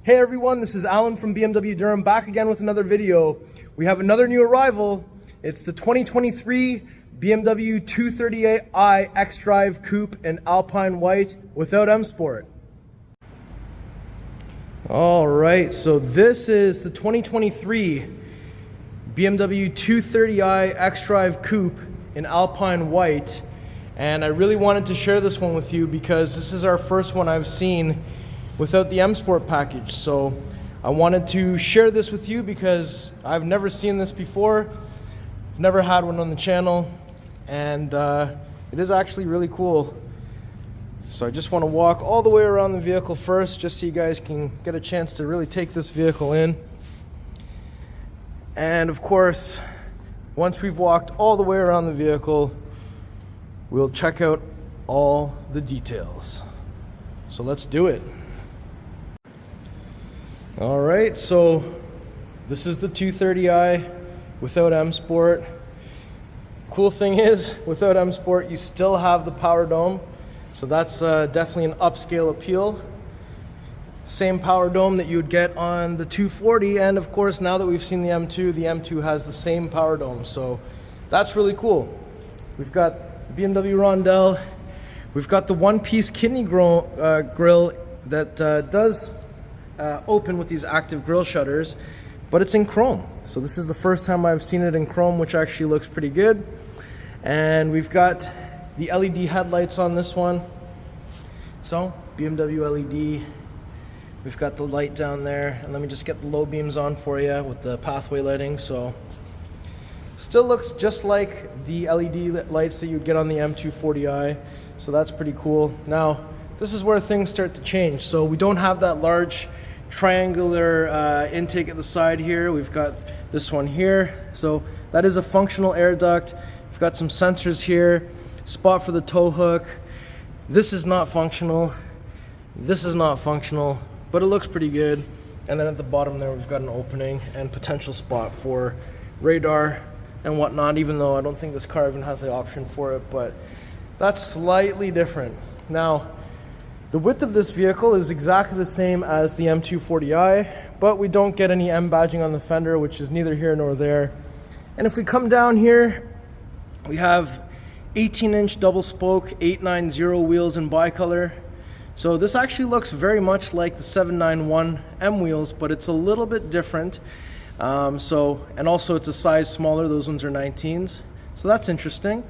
Hey everyone, this is Alan from BMW Durham, back again with another video. We have another new arrival. It's the 2023 BMW 230i xDrive Coupe in Alpine White without M Sport. All right, so this is the 2023 BMW 230i xDrive Coupe in Alpine White. And I really wanted to share this one with you because this is our first one I've seen without the M Sport package. So I wanted to share this with you because I've never seen this before, never had one on the channel, and it is actually really cool. So I just want to walk all the way around the vehicle first, just so you guys can get a chance to really take this vehicle in. And of course, once we've walked all the way around the vehicle, we'll check out all the details. So let's do it. All right, so this is the 230i without M Sport. Cool thing is, without M Sport, you still have the power dome. So that's definitely an upscale appeal. Same power dome that you would get on the 240. And of course, now that we've seen the M2 has the same power dome. So that's really cool. We've got BMW Rondell. We've got the one-piece kidney grill that does open with these active grille shutters, but it's in chrome. So this is the first time I've seen it in chrome, which actually looks pretty good. And we've got the LED headlights on this one. So BMW LED. We've got the light down there, and let me just get the low beams on for you with the pathway lighting. So still looks just like the LED lights that you get on the M240i. So that's pretty cool. Now, this is where things start to change. So we don't have that large triangular intake at the side here. We've got this one here. So that is a functional air duct. We've got some sensors here, spot for the tow hook. This is not functional. This is not functional, but it looks pretty good. And then at the bottom there, we've got an opening and potential spot for radar and whatnot, even though I don't think this car even has the option for it, but that's slightly different. Now, the width of this vehicle is exactly the same as the M240i, but we don't get any M badging on the fender, which is neither here nor there. And if we come down here, we have 18-inch double spoke 890 wheels in bicolor. So this actually looks very much like the 791M wheels, but it's a little bit different. And also it's a size smaller. Those ones are 19s. So that's interesting.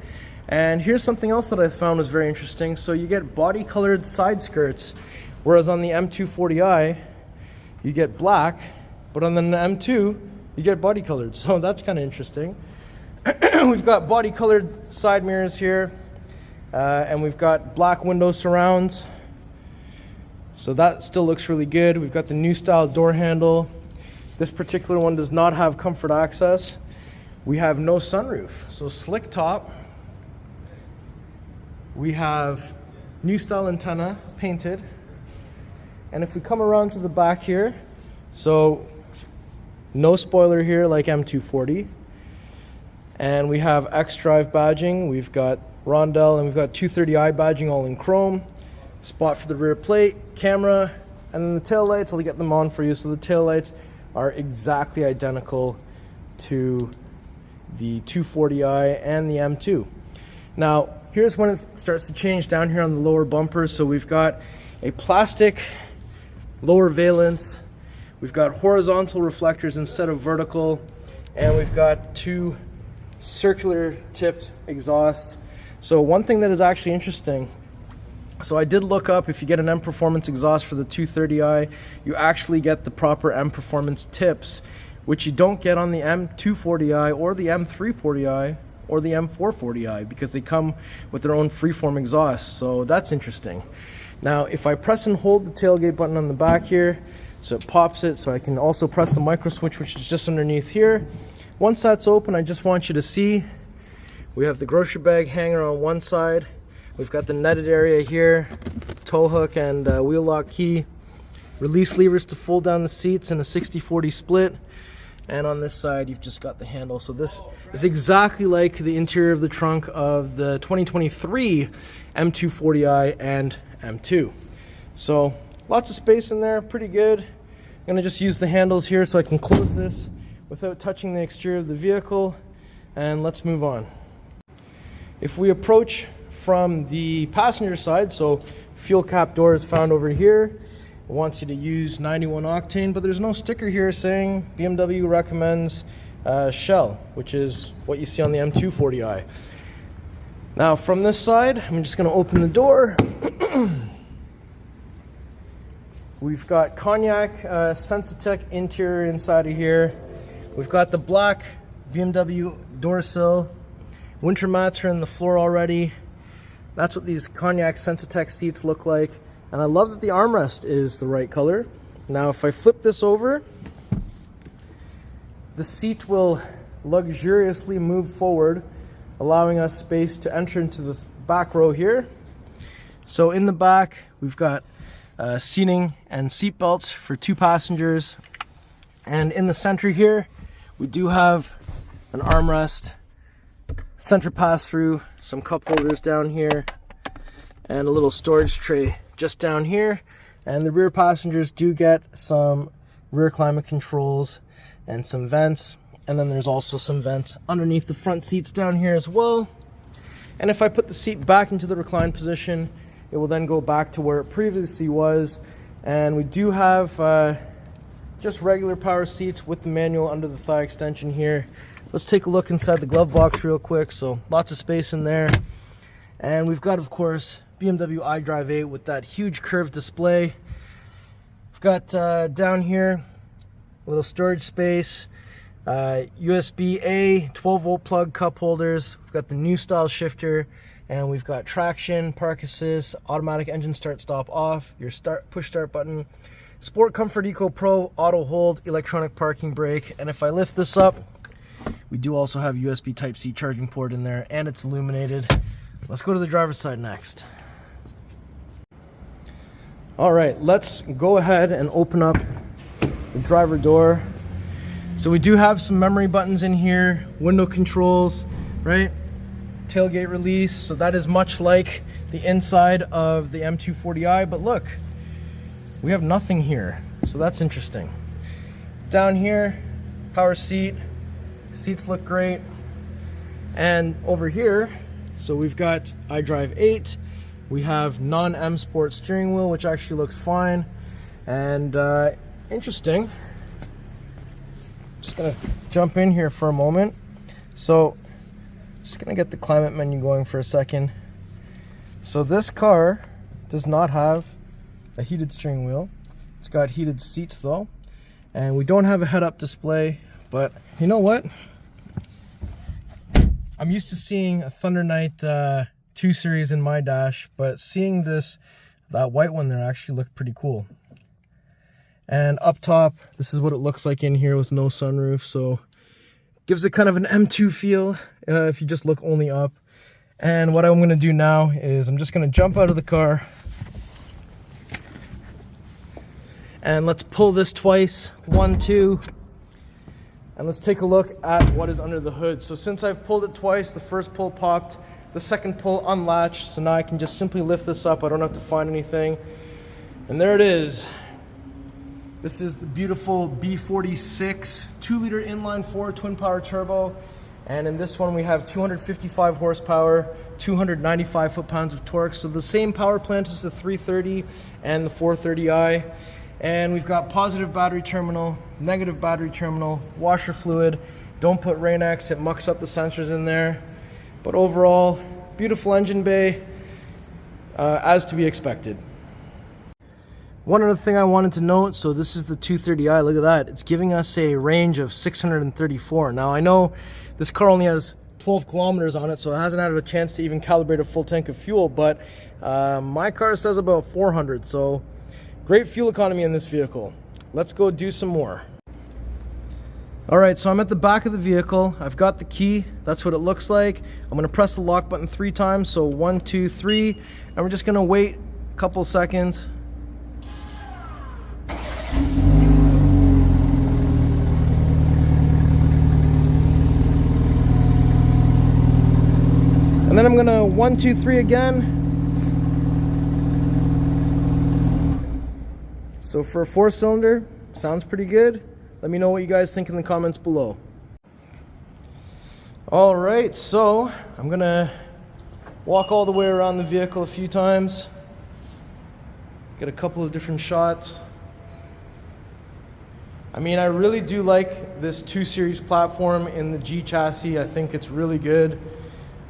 And here's something else that I found was very interesting. So you get body colored side skirts, whereas on the M240i, you get black, but on the M2, you get body colored. So that's kind of interesting. We've got body colored side mirrors here, and we've got black window surrounds. So that still looks really good. We've got the new style door handle. This particular one does not have comfort access. We have no sunroof, so slick top. We have new style antenna painted. And if we come around to the back here, so no spoiler here like M240. And we have xDrive badging. We've got Rondell and we've got 230i badging all in chrome. Spot for the rear plate, camera, and then the tail lights. I'll get them on for you. So the tail lights are exactly identical to the 240i and the M2. Now, here's when it starts to change down here on the lower bumper. So we've got a plastic lower valence. We've got horizontal reflectors instead of vertical. And we've got two circular tipped exhaust. So one thing that is actually interesting, so I did look up, if you get an M Performance exhaust for the 230i, you actually get the proper M Performance tips, which you don't get on the M240i or the M340i or the M440i, because they come with their own freeform exhaust. So that's interesting. Now, if I press and hold the tailgate button on the back here, so it pops it, so I can also press the micro switch, which is just underneath here. Once that's open, I just want you to see, we have the grocery bag hanger on one side. We've got the netted area here, tow hook and wheel lock key, release levers to fold down the seats in a 60-40 split. And on this side, you've just got the handle. So this is exactly like the interior of the trunk of the 2023 M240i and M2. So lots of space in there, pretty good. I'm gonna just use the handles here so I can close this without touching the exterior of the vehicle, and let's move on. If we approach from the passenger side, so fuel cap door is found over here. It wants you to use 91 octane, but there's no sticker here saying BMW recommends Shell, which is what you see on the M240i. Now from this side, I'm just gonna open the door. We've got Cognac Sensatec interior inside of here. We've got the black BMW door sill. Winter mats are in the floor already. That's what these Cognac Sensatec seats look like. And I love that the armrest is the right color. Now if I flip this over, the seat will luxuriously move forward, allowing us space to enter into the back row here. So in the back, we've got seating and seat belts for 2 passengers. And in the center here, we do have an armrest, center pass-through, some cup holders down here, and a little storage tray just down here. And the rear passengers do get some rear climate controls and some vents. And then there's also some vents underneath the front seats down here as well. And if I put the seat back into the recline position, it will then go back to where it previously was. And we do have just regular power seats with the manual under the thigh extension here. Let's take a look inside the glove box real quick. So lots of space in there. And we've got, of course, BMW iDrive 8 with that huge curved display. We've got down here a little storage space, USB-A 12-volt plug cup holders. We've got the new style shifter, and we've got traction, park assist, automatic engine start stop off, your push start button, Sport Comfort Eco Pro auto hold, electronic parking brake. And if I lift this up, we do also have USB Type-C charging port in there, and it's illuminated. Let's go to the driver's side next. All right, let's go ahead and open up the driver door. So we do have some memory buttons in here, window controls, right? Tailgate release. So that is much like the inside of the M240i, but look, we have nothing here. So that's interesting. Down here, power seat. Seats look great. And over here, so we've got iDrive 8. We have non-M Sport steering wheel, which actually looks fine. And interesting. Just gonna jump in here for a moment. So just gonna get the climate menu going for a second. So this car does not have a heated steering wheel. It's got heated seats though. And we don't have a head-up display, but you know what? I'm used to seeing a Thunder Night 2 Series in my dash, but seeing that white one there actually looked pretty cool. And up top, this is what it looks like in here with no sunroof. So gives it kind of an M2 feel if you just look only up. And what I'm going to do now is I'm just going to jump out of the car. And let's pull this twice. 1, 2. And let's take a look at what is under the hood. So since I've pulled it twice, the first pull popped, the second pull unlatched. So now I can just simply lift this up. I don't have to find anything. And there it is. This is the beautiful B46 2-liter inline-4 twin-power turbo. And in this one we have 255 horsepower, 295 foot-pounds of torque. So the same power plant as the 330 and the 430i. And we've got positive battery terminal, negative battery terminal, washer fluid. Don't put Rain-X, it mucks up the sensors in there. But overall, beautiful engine bay, as to be expected. One other thing I wanted to note, so this is the 230i, look at that. It's giving us a range of 634. Now I know this car only has 12 kilometers on it, so it hasn't had a chance to even calibrate a full tank of fuel, but my car says about 400, so great fuel economy in this vehicle. Let's go do some more. All right, so I'm at the back of the vehicle. I've got the key, that's what it looks like. I'm gonna press the lock button 3 times, so 1, 2, 3, and we're just gonna wait a couple seconds. And then I'm gonna 1, 2, 3 again. So for a 4-cylinder, Sounds pretty good? Let me know what you guys think in the comments below. All right, so I'm gonna walk all the way around the vehicle a few times, get a couple of different shots. I mean, I really do like this 2 Series platform in the G chassis. I think it's really good.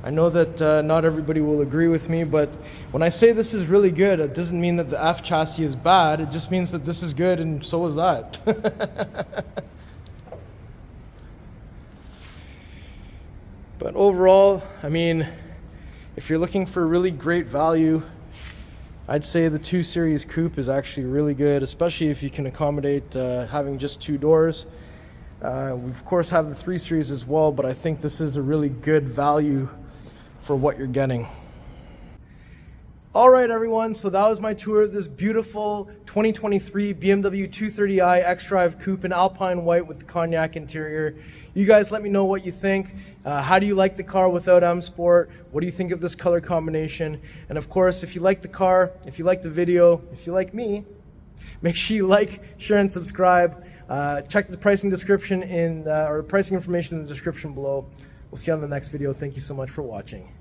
I know that not everybody will agree with me, but when I say this is really good, it doesn't mean that the F chassis is bad. It just means that this is good and so is that. But overall, I mean, if you're looking for really great value, I'd say the 2 Series Coupe is actually really good, especially if you can accommodate having just 2 doors. We of course have the 3 Series as well, but I think this is a really good value for what you're getting. All right, everyone, so that was my tour of this beautiful 2023 BMW 230i xDrive Coupe in Alpine White with the Cognac interior. You guys let me know what you think. How do you like the car without M Sport? What do you think of this color combination? And of course, if you like the car, if you like the video, if you like me, make sure you like, share, and subscribe. Check the pricing description or pricing information in the description below. We'll see you on the next video. Thank you so much for watching.